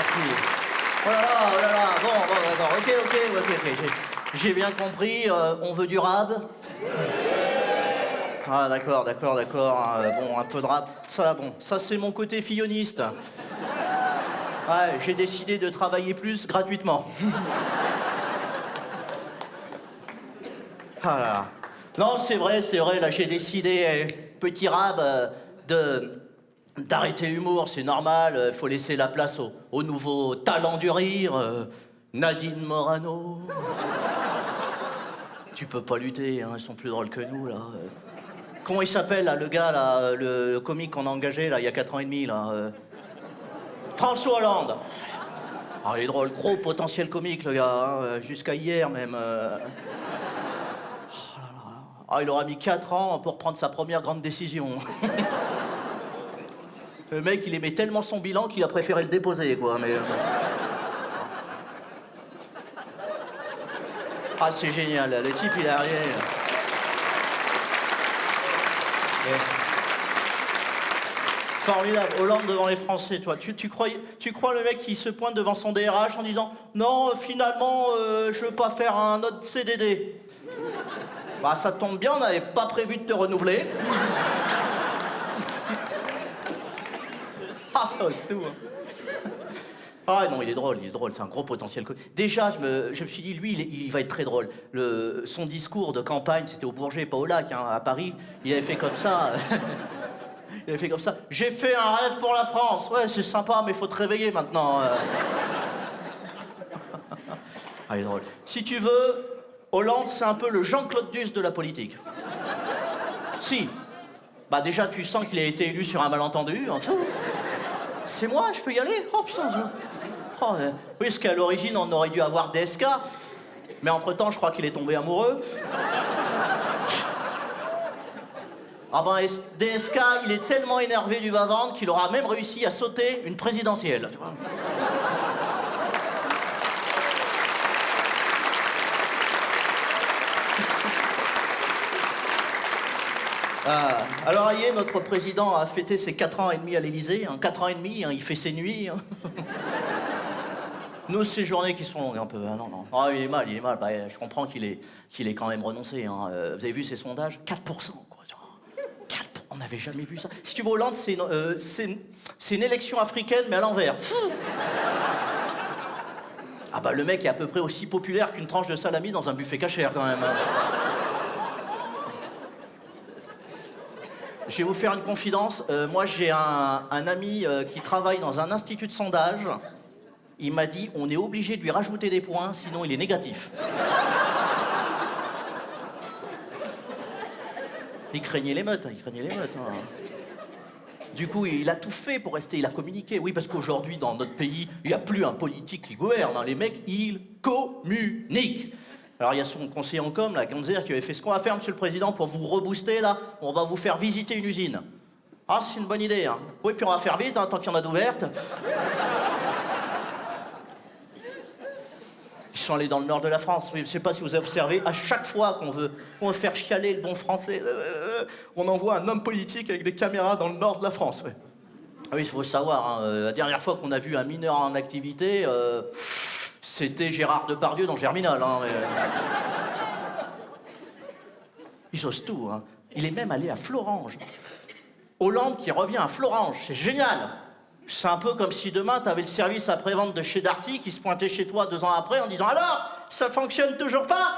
merci. Oh là là, oh là là. Bon, d'accord. Ok. J'ai bien compris. On veut du rap. Ah, d'accord. Bon, un peu de rap. Ça c'est mon côté filloniste. Ouais, j'ai décidé de travailler plus gratuitement. Ah là là. Non, c'est vrai, là, j'ai décidé, petit rap, d'arrêter l'humour, c'est normal, faut laisser la place au nouveau talent du rire, Nadine Morano. Tu peux pas lutter, hein, ils sont plus drôles que nous, là. Comment il s'appelle, là, le gars, là, le comique qu'on a engagé, là, il y a 4 ans et demi, là François Hollande. Ah, il est drôle, gros potentiel comique, le gars, hein, jusqu'à hier, même. Ah, il aura mis 4 ans pour prendre sa première grande décision. Le mec, il aimait tellement son bilan qu'il a préféré le déposer, quoi, mais... Ah, c'est génial, le type, il est arrivé. Formidable, Hollande devant les Français, toi. Tu crois le mec qui se pointe devant son DRH en disant « Non, finalement, je veux pas faire un autre CDD. » Bah, ça tombe bien, on n'avait pas prévu de te renouveler. Ah, ça ose tout. Ah non, il est drôle, c'est un gros potentiel. Déjà, je me suis dit, lui, il va être très drôle. Son discours de campagne, c'était au Bourget, pas au Lac, hein, à Paris. Il avait fait comme ça. Il avait fait comme ça. J'ai fait un rêve pour la France. Ouais, c'est sympa, mais faut te réveiller maintenant. Ah, il est drôle. Si tu veux, Hollande, c'est un peu le Jean-Claude Duss de la politique. Si. Bah déjà, tu sens qu'il a été élu sur un malentendu. Hein. C'est moi, je peux y aller? Oh putain, oui, parce qu'à l'origine, on aurait dû avoir DSK. Mais entre-temps, je crois qu'il est tombé amoureux. Ah ben, DSK, il est tellement énervé du bas-ventre qu'il aura même réussi à sauter une présidentielle. Tu vois. Alors, hier, notre président a fêté ses 4 ans et demi à l'Élysée. Hein. 4 ans et demi, hein, il fait ses nuits. Hein. Nous, ces journées qui sont longues un peu. Hein, non. Ah, il est mal. Bah, je comprends qu'il ait quand même renoncé. Hein. Vous avez vu ces sondages? 4%, quoi. 4%, on n'avait jamais vu ça. Si tu veux, Hollande, c'est une élection africaine, mais à l'envers. Ah bah, le mec est à peu près aussi populaire qu'une tranche de salami dans un buffet cachère, quand même. Hein. Je vais vous faire une confidence. Moi, j'ai un ami qui travaille dans un institut de sondage. Il m'a dit, on est obligé de lui rajouter des points, sinon il est négatif. Il craignait l'émeute. Hein. Du coup, il a tout fait pour rester, il a communiqué. Oui, parce qu'aujourd'hui, dans notre pays, il n'y a plus un politique qui gouverne. Hein. Les mecs, ils communiquent. Alors, il y a son conseiller en com, là, Ganzer, qui avait fait ce qu'on va faire, monsieur le président, pour vous rebooster, là. On va vous faire visiter une usine. Ah, c'est une bonne idée, hein. Oui, puis on va faire vite, hein, tant qu'il y en a d'ouvertes. Ils sont allés dans le nord de la France. Je ne sais pas si vous avez observé, à chaque fois qu'on veut faire chialer le bon français, on envoie un homme politique avec des caméras dans le nord de la France. Ouais. Ah oui, il faut savoir, hein, la dernière fois qu'on a vu un mineur en activité... C'était Gérard Depardieu dans Germinal. Hein, mais... Ils osent tout. Hein. Il est même allé à Florange. Hollande qui revient à Florange, c'est génial. C'est un peu comme si demain, tu avais le service après-vente de chez Darty qui se pointait chez toi 2 ans après en disant « Alors, ça fonctionne toujours pas ?»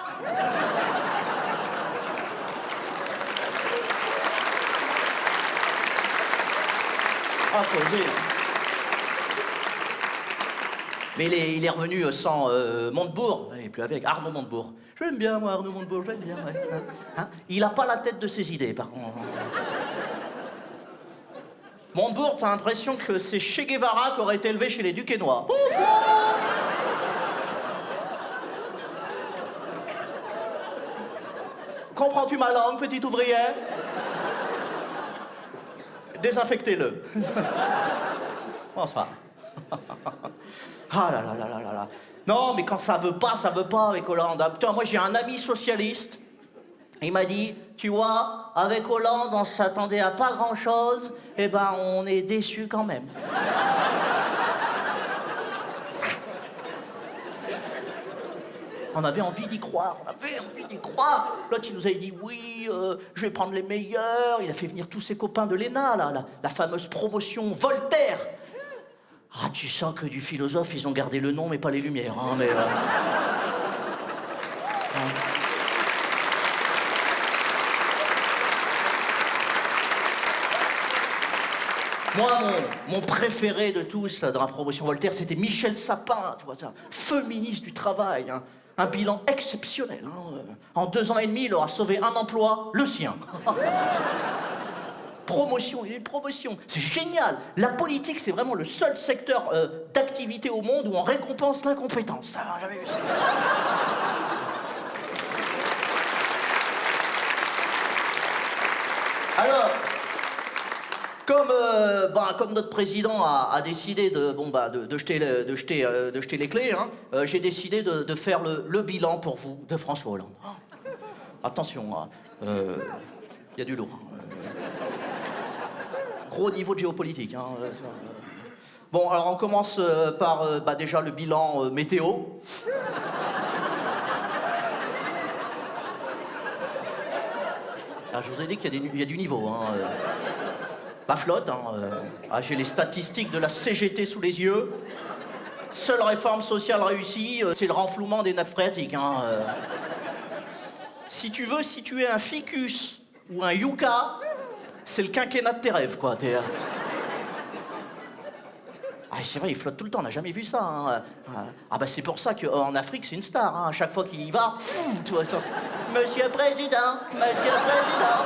Ah, faut oser. Mais il est revenu sans Montebourg, et puis avec Arnaud Montebourg. J'aime bien, moi, Arnaud Montebourg, j'aime bien. Ouais. Hein? Il n'a pas la tête de ses idées, par contre. Montebourg, t'as l'impression que c'est Che Guevara qui aurait été élevé chez les Duquesnois. Comprends-tu ma langue, petite ouvrière? Désinfectez-le. Bonsoir. Ah là là là là là là. Non, mais quand ça veut pas avec Hollande. Putain, moi j'ai un ami socialiste. Il m'a dit, tu vois, avec Hollande, on s'attendait à pas grand-chose. Eh ben, on est déçus quand même. On avait envie d'y croire, on avait envie d'y croire. L'autre, il nous avait dit, oui, je vais prendre les meilleurs. Il a fait venir tous ses copains de l'ENA, là, la fameuse promotion Voltaire. Ah, tu sens que du philosophe, ils ont gardé le nom, mais pas les lumières, hein, mais... Moi, mon préféré de tous là, dans la promotion Voltaire, c'était Michel Sapin, tu vois ça, feu ministre du Travail, hein, un bilan exceptionnel. Hein, en 2 ans et demi, il aura sauvé un emploi, le sien. Promotion, il y a une promotion, c'est génial. La politique, c'est vraiment le seul secteur d'activité au monde où on récompense l'incompétence. Ça, j'ai jamais vu ça. Alors, comme notre président a décidé de jeter les clés, hein, j'ai décidé de faire le bilan pour vous de François Hollande. Attention, il y a du lourd. Gros niveau de géopolitique. Hein, Bon, alors on commence par déjà le bilan météo. Ah, je vous ai dit qu'il y a du niveau. Hein, Pas flotte, hein. J'ai les statistiques de la CGT sous les yeux. Seule réforme sociale réussie, c'est le renflouement des nappes phréatiques. Hein. Si tu veux situer un ficus ou un yucca, c'est le quinquennat de tes rêves, quoi. C'est vrai, il flotte tout le temps, on n'a jamais vu ça. Hein. C'est pour ça qu'en Afrique, c'est une star. Hein. À chaque fois qu'il y va, tu vois ça. Monsieur Président, Monsieur Président.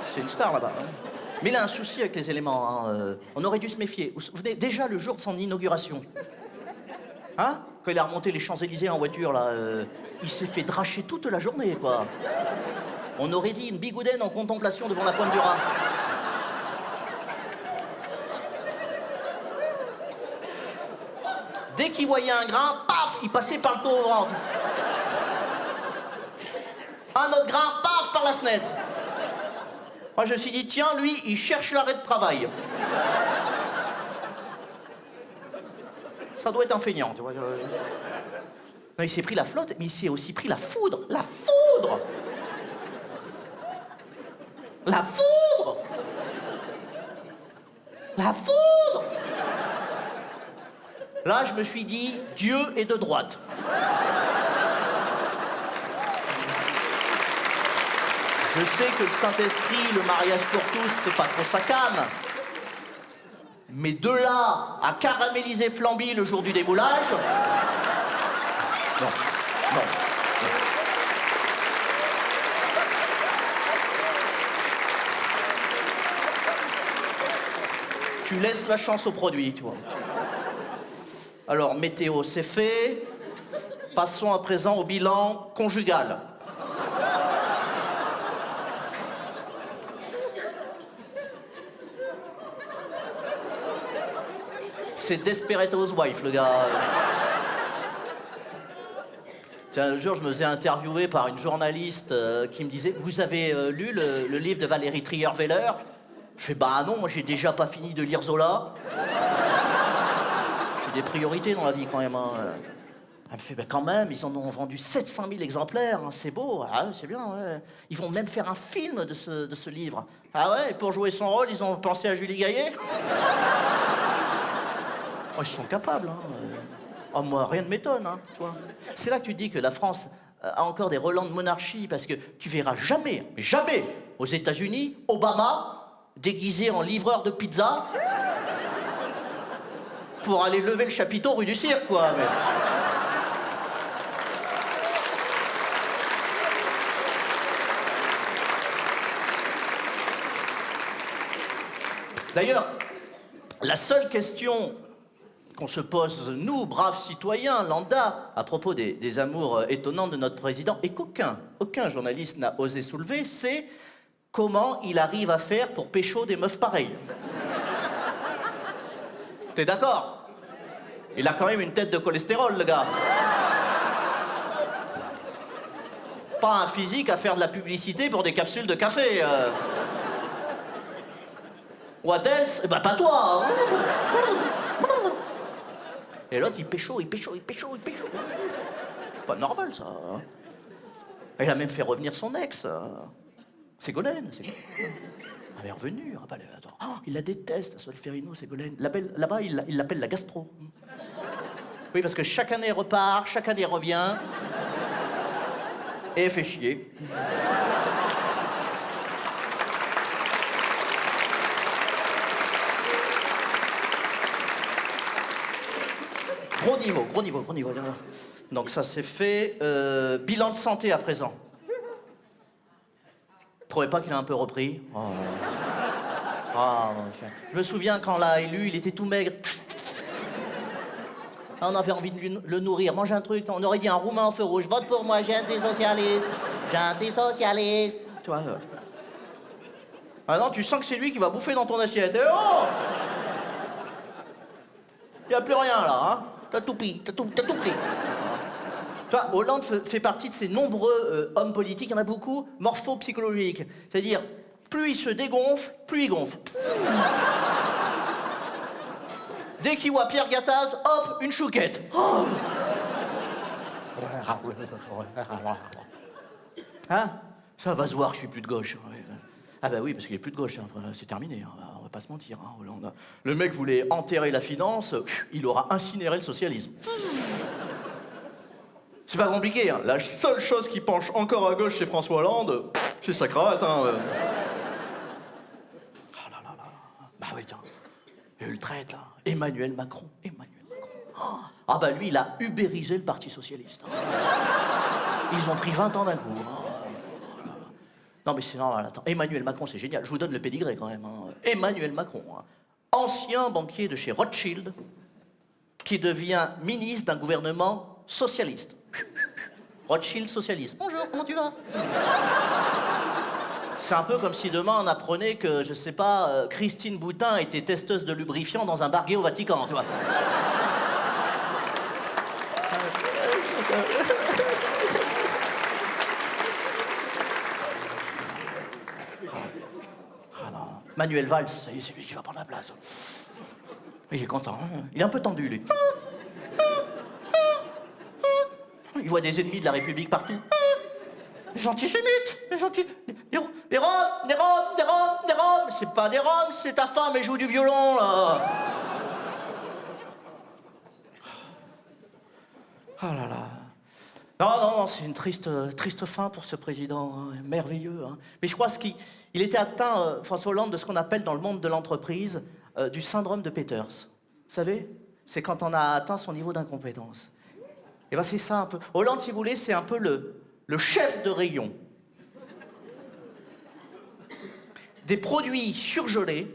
C'est une star là-bas. Hein. Mais il a un souci avec les éléments. Hein. On aurait dû se méfier. Vous vous souvenez, déjà le jour de son inauguration, hein, quand il a remonté les Champs-Élysées en voiture, là, il s'est fait dracher toute la journée, quoi. On aurait dit une bigoudaine en contemplation devant la pointe du Rhin. Dès qu'il voyait un grain, paf, il passait par le dos au ventre. Un autre grain, paf, par la fenêtre. Moi, je me suis dit, tiens, lui, il cherche l'arrêt de travail. Ça doit être un feignant, tu vois. Non, il s'est pris la flotte, mais il s'est aussi pris la foudre. La foudre! La foudre! La foudre! Là, je me suis dit, Dieu est de droite. Je sais que le Saint-Esprit, le mariage pour tous, c'est pas trop sa came. Mais de là à caraméliser Flamby le jour du démoulage... Non, non. Tu laisses la chance au produit, tu vois. Alors, météo, c'est fait. Passons à présent au bilan conjugal. C'est Desperate Housewife, le gars. Tiens, le jour, je me faisais interviewer par une journaliste qui me disait « Vous avez lu le livre de Valérie Trierweiler ?» Je fais « Bah non, moi j'ai déjà pas fini de lire Zola. » J'ai des priorités dans la vie quand même. Hein. Elle me fait « Bah quand même, ils en ont vendu 700 000 exemplaires, hein, c'est beau, ah, c'est bien. Ouais. Ils vont même faire un film de ce livre. » Ah ouais, et pour jouer son rôle, ils ont pensé à Julie Gaillet. Oh, ils sont capables, hein. Oh, moi, rien ne m'étonne, hein, toi. C'est là que tu dis que la France a encore des relents de monarchie, parce que tu verras jamais, mais jamais, aux États-Unis, Obama déguisé en livreur de pizza pour aller lever le chapiteau rue du Cirque, quoi. Mais... D'ailleurs, la seule question qu'on se pose, nous, braves citoyens, lambda, à propos des amours étonnants de notre président, et aucun journaliste n'a osé soulever, c'est comment il arrive à faire pour pécho des meufs pareilles. T'es d'accord? Il a quand même une tête de cholestérol, le gars. Pas un physique à faire de la publicité pour des capsules de café. What else? Eh ben, pas toi, hein. Et l'autre, il pécho. Pas normal, ça. Hein. Il a même fait revenir son ex. Ségolène. Elle est revenue. Ah bah, attends. Oh, il la déteste, Solferino, Ségolène. Là-bas, il l'appelle la gastro. Oui, parce que chaque année, elle repart, chaque année, elle revient. Et elle fait chier. Gros niveau. Donc ça c'est fait. Bilan de santé à présent. Vous trouvez pas qu'il a un peu repris? Oh. Ah, je me souviens quand on l'a élu, il était tout maigre. On avait envie de le nourrir. Mange un truc, on aurait dit un Roumain en feu rouge. Vote pour moi, j'ai un socialiste. Toi. Ah non, tu sens que c'est lui qui va bouffer dans ton assiette. Eh oh! Il n'y a plus rien là, hein? T'as tout pris. Toi, Hollande fait partie de ces nombreux hommes politiques, il y en a beaucoup, morpho-psychologiques. C'est-à-dire, plus il se dégonfle, plus il gonfle. Dès qu'il voit Pierre Gattaz, hop, une chouquette. Oh. Hein? Ça va se voir que je suis plus de gauche. Ah bah oui, parce qu'il est plus de gauche, hein. C'est terminé, hein. On va pas se mentir. Hein. Hollande. Le mec voulait enterrer la finance, il aura incinéré le socialisme. C'est pas compliqué, hein. La seule chose qui penche encore à gauche chez François Hollande, c'est sa cravate. Hein. Oh là là là. Bah oui, tiens. Il y a eu le traître, là. Emmanuel Macron. Oh. Ah bah lui, il a ubérisé le Parti Socialiste. Hein. Ils ont pris 20 ans d'un coup. Hein. Non mais c'est normal, attends. Emmanuel Macron, c'est génial. Je vous donne le pédigré quand même. Hein. Emmanuel Macron, hein. Ancien banquier de chez Rothschild, qui devient ministre d'un gouvernement socialiste. Rothschild socialiste. Bonjour, comment tu vas? C'est un peu comme si demain on apprenait que, je sais pas, Christine Boutin était testeuse de lubrifiant dans un bar gay au Vatican, tu vois. Manuel Valls, c'est lui qui va prendre la place. Il est content, hein. Il est un peu tendu, lui. Il voit des ennemis de la République partout. Les antisémites, des Roms. C'est pas des Roms, c'est ta femme, elle joue du violon, là. Oh là là. Non, c'est une triste fin pour ce président, hein, merveilleux. Hein. Mais je crois qu'il était atteint, François Hollande, de ce qu'on appelle dans le monde de l'entreprise du syndrome de Peters. Vous savez? C'est quand on a atteint son niveau d'incompétence. Et bien c'est ça un peu. Hollande, si vous voulez, c'est un peu le chef de rayon. Des produits surgelés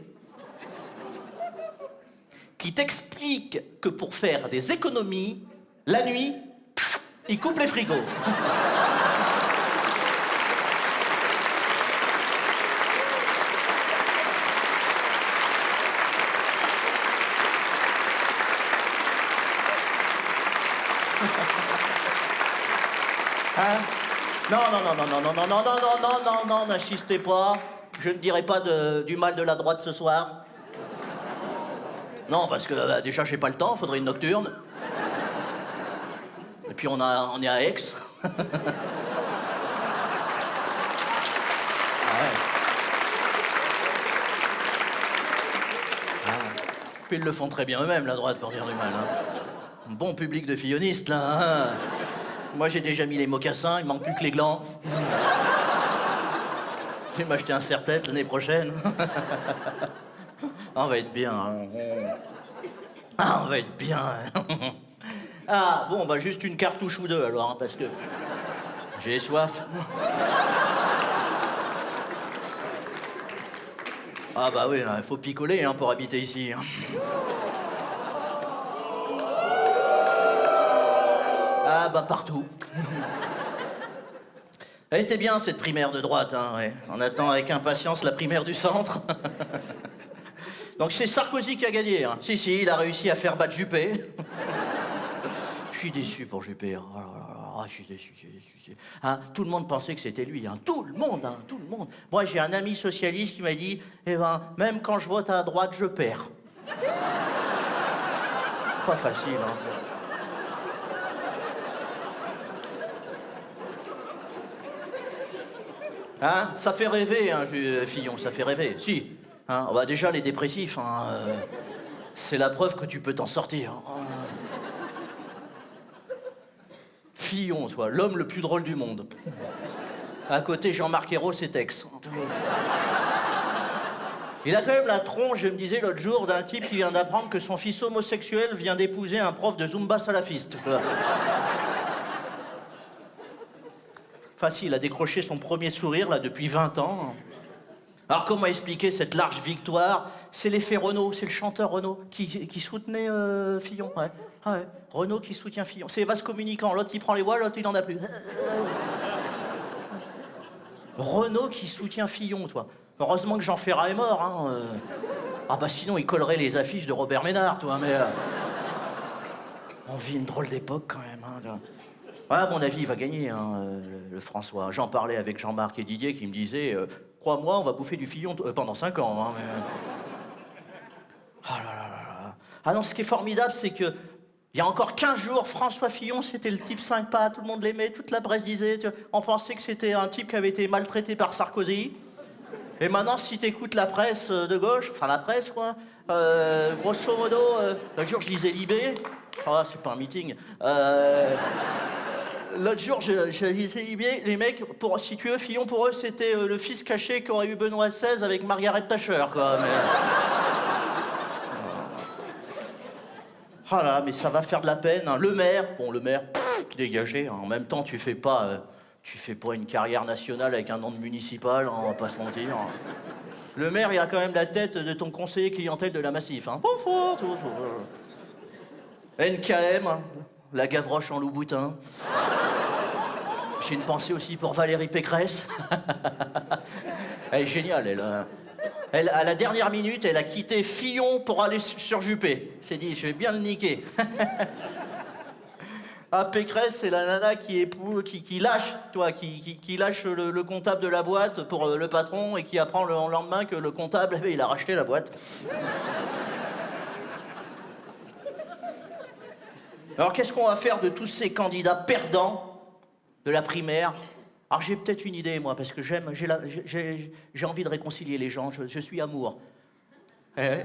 qui t'expliquent que pour faire des économies, la nuit, il coupe les frigos. Hein? Non, n'insistez pas. Je ne dirai pas du mal de la droite ce soir. Non, parce que déjà, j'ai pas le temps, faudrait une nocturne. Et puis on est à Aix. Ah ouais. Puis ils le font très bien eux-mêmes, la droite, pour dire du mal. Hein. Un bon public de fillonistes, là. Hein. Moi, j'ai déjà mis les mocassins, il manque plus que les glands. Je vais m'acheter un serre-tête l'année prochaine. On va être bien. Hein. Ah, on va être bien. Ah, bon, bah juste une cartouche ou deux, alors, hein, parce que j'ai soif. Ah bah oui, il faut picoler hein, pour habiter ici. Hein. Ah bah partout. Elle était bien, cette primaire de droite, hein, ouais. On attend avec impatience la primaire du centre. Donc c'est Sarkozy qui a gagné. Hein. Si, il a réussi à faire battre Juppé. Je suis déçu pour Juppé. Hein. Oh, je suis déçu. Hein, tout le monde pensait que c'était lui. Hein. Tout le monde. Moi, j'ai un ami socialiste qui m'a dit, eh ben, même quand je vote à droite, je perds. Pas facile, hein. Hein? Ça fait rêver, hein, Fillon, ça fait rêver. Si. Hein? Bah déjà, les dépressifs, hein, c'est la preuve que tu peux t'en sortir. Fillon, toi, l'homme le plus drôle du monde. À côté, Jean-Marc Ayrault, c'est Tex. Il a quand même la tronche, je me disais l'autre jour, d'un type qui vient d'apprendre que son fils homosexuel vient d'épouser un prof de Zumba salafiste. Enfin, si, il a décroché son premier sourire, là, depuis 20 ans. Alors, comment expliquer cette large victoire? C'est l'effet Renaud, c'est le chanteur Renaud qui soutenait Fillon, ouais. Ah ouais. Renaud qui soutient Fillon. C'est vase communicant, l'autre il prend les voix, l'autre il en a plus. Renaud qui soutient Fillon, toi. Heureusement que Jean Ferrat est mort, hein. Ah bah sinon il collerait les affiches de Robert Ménard, toi, mais... On vit une drôle d'époque, quand même, hein. Ouais, à mon avis, il va gagner, hein, le François. J'en parlais avec Jean-Marc et Didier qui me disaient crois-moi, on va bouffer du Fillon pendant 5 ans. Hein, mais... Ah là là là là. Ah non, ce qui est formidable, c'est que il y a encore 15 jours, François Fillon, c'était le type sympa, tout le monde l'aimait, toute la presse disait... On pensait que c'était un type qui avait été maltraité par Sarkozy. Et maintenant, si t'écoutes la presse de gauche, enfin la presse, quoi, grosso modo, un jour je lisais Libé. Ah, c'est pas un meeting. L'autre jour, je lisais Libé, les mecs, si tu veux, Fillon, pour eux, c'était le fils caché qu'aurait eu Benoît XVI avec Margaret Thatcher, quoi. Mais... Ah là, mais ça va faire de la peine. Hein. Le maire, dégagé. Hein. En même temps, tu fais pas une carrière nationale avec un nom de municipal, hein, on va pas se mentir. Hein. Le maire, il a quand même la tête de ton conseiller clientèle de la Massif. Hein. NKM, la Gavroche en Louboutin. J'ai une pensée aussi pour Valérie Pécresse. Elle est géniale, elle, à la dernière minute, elle a quitté Fillon pour aller sur Juppé. Elle s'est dit, je vais bien le niquer. Ah, Pécresse, c'est la nana qui lâche, toi, qui lâche le comptable de la boîte pour le patron et qui apprend le lendemain que le comptable, il a racheté la boîte. Alors, qu'est-ce qu'on va faire de tous ces candidats perdants de la primaire? Alors, j'ai peut-être une idée, moi, parce que j'ai envie de réconcilier les gens, je suis amour. Eh?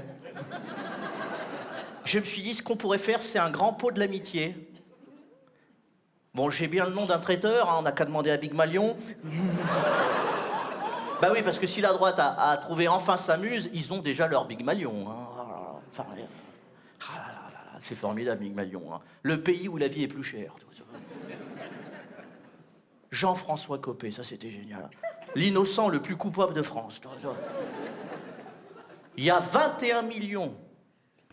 Je me suis dit, ce qu'on pourrait faire, c'est un grand pot de l'amitié. Bon, j'ai bien le nom d'un traiteur, hein, on n'a qu'à demander à Big Malion. Bah oui, parce que si la droite a trouvé enfin sa muse, ils ont déjà leur Big Malion. Hein. Enfin, c'est formidable, Big Malion. Hein. Le pays où la vie est plus chère. Jean-François Copé, ça c'était génial. L'innocent le plus coupable de France. Il y a 21 millions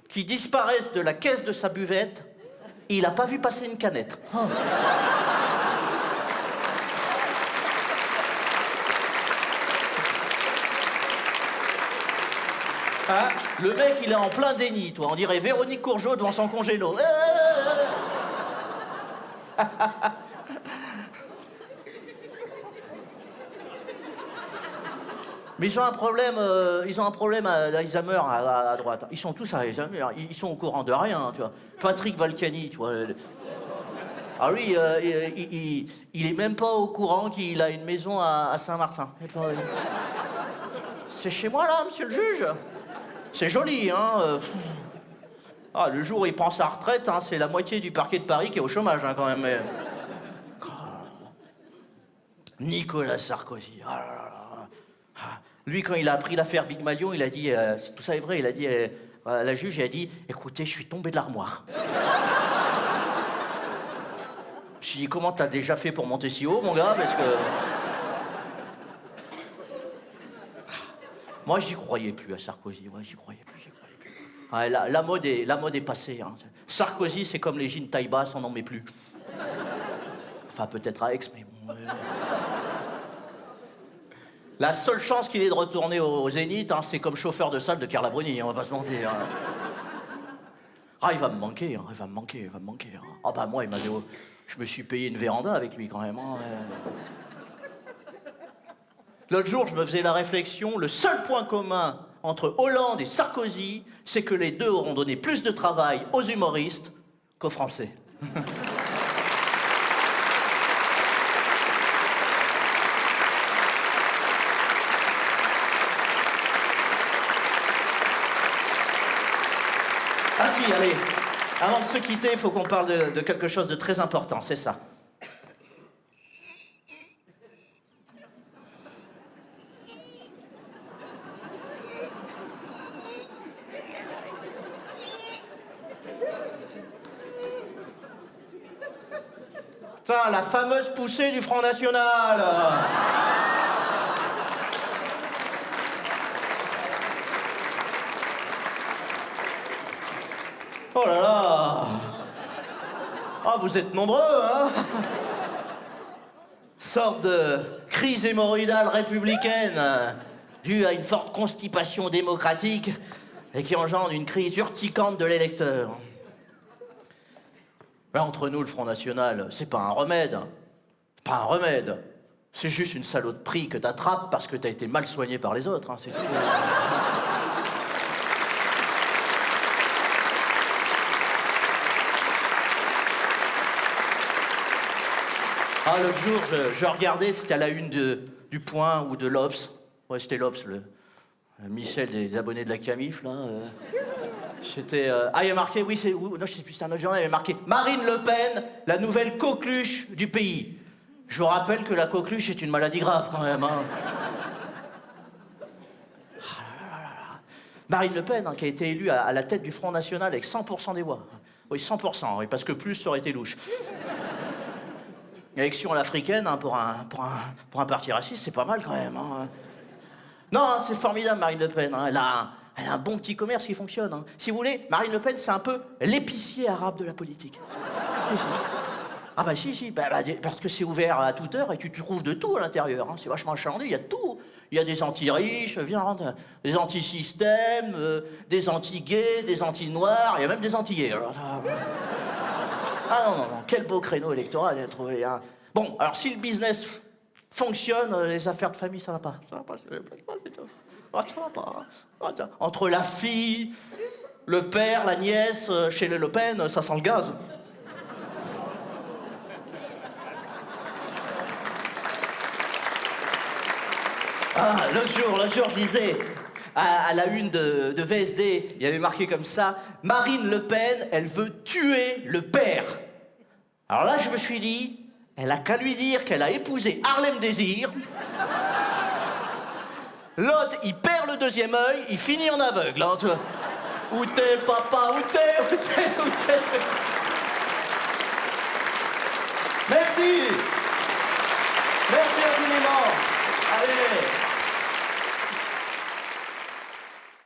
qui disparaissent de la caisse de sa buvette et il n'a pas vu passer une canette. Oh. Hein? Le mec, il est en plein déni, toi. On dirait Véronique Courgeot devant son congélo. Mais ils ont un problème d'Alzheimer à droite. Ils sont tous à Alzheimer. Ils sont au courant de rien, tu vois. Patrick Balkany, tu vois. Ah oui, il est même pas au courant qu'il a une maison à Saint-Martin. C'est chez moi, là, monsieur le juge. C'est joli, hein. Ah, le jour où il prend sa retraite, hein, c'est la moitié du parquet de Paris qui est au chômage, hein, quand même. Mais... Nicolas Sarkozy. Ah là là. Lui, quand il a appris l'affaire Big Malion, il a dit, tout ça est vrai, il a dit, la juge, elle a dit, écoutez, je suis tombé de l'armoire. Je lui ai dit, comment t'as déjà fait pour monter si haut, mon gars? Parce que... Moi, j'y croyais plus à Sarkozy, ouais, j'y croyais plus. Ouais, la mode est passée. Hein. Sarkozy, c'est comme les jeans taille basse, on n'en met plus. Enfin, peut-être à Aix, mais bon... La seule chance qu'il ait de retourner au Zénith, hein, c'est comme chauffeur de salle de Carla Bruni, on va pas se mentir. Hein. Ah, il va me manquer. Hein. Ah bah moi, je me suis payé une véranda avec lui quand même. Hein. L'autre jour, je me faisais la réflexion, le seul point commun entre Hollande et Sarkozy, c'est que les deux auront donné plus de travail aux humoristes qu'aux Français. si, allez. Avant de se quitter, il faut qu'on parle de quelque chose de très important, c'est ça. Putain, la fameuse poussée du Front National. Oh là là. Ah, vous êtes nombreux, hein? Sorte de crise hémorroïdale républicaine due à une forte constipation démocratique et qui engendre une crise urticante de l'électeur. Là, entre nous, le Front National, c'est pas un remède. C'est pas un remède. C'est juste une saloperie que t'attrapes parce que t'as été mal soigné par les autres, hein, c'est tout. Ah, l'autre jour, je regardais, c'était à la une du Point ou de l'Obs. Ouais, c'était l'Obs, le Michel des abonnés de la Camif, là. C'était... Ah, il y a marqué, oui, c'est... Non, je sais plus, c'était un autre journal, il y avait marqué « Marine Le Pen, la nouvelle coqueluche du pays ». Je vous rappelle que la coqueluche est une maladie grave, quand même, hein. Marine Le Pen, hein, qui a été élue à la tête du Front National avec 100% des voix. Oui, 100%, oui, parce que plus, ça aurait été louche. Élection à l'africaine, hein, pour un parti raciste, c'est pas mal, quand même, hein. Non, c'est formidable, Marine Le Pen, hein. Elle a un bon petit commerce qui fonctionne, hein. Si vous voulez, Marine Le Pen, c'est un peu l'épicier arabe de la politique. Oui, si. Ah bah si, parce que c'est ouvert à toute heure et tu trouves de tout à l'intérieur, hein. C'est vachement achalandé, il y a de tout. Il y a des anti-riches, viens, rentre, des anti-systèmes, des anti-gays, des anti-noirs, il y a même des anti-gays. Ah non, quel beau créneau électoral il a trouvé, hein. Bon, alors si le business fonctionne, les affaires de famille, ça va pas. Ça va pas, ça va pas. Hein. Entre la fille, le père, la nièce, chez les Le Pen, ça sent le gaz. Ah, l'autre jour, je disais, à la une de VSD, il y avait marqué comme ça, Marine Le Pen, elle veut tuer le père. Alors là, je me suis dit, elle a qu'à lui dire qu'elle a épousé Harlem Désir. L'autre, il perd le deuxième œil, il finit en aveugle, hein, tu vois. Où t'es, papa, où t'es?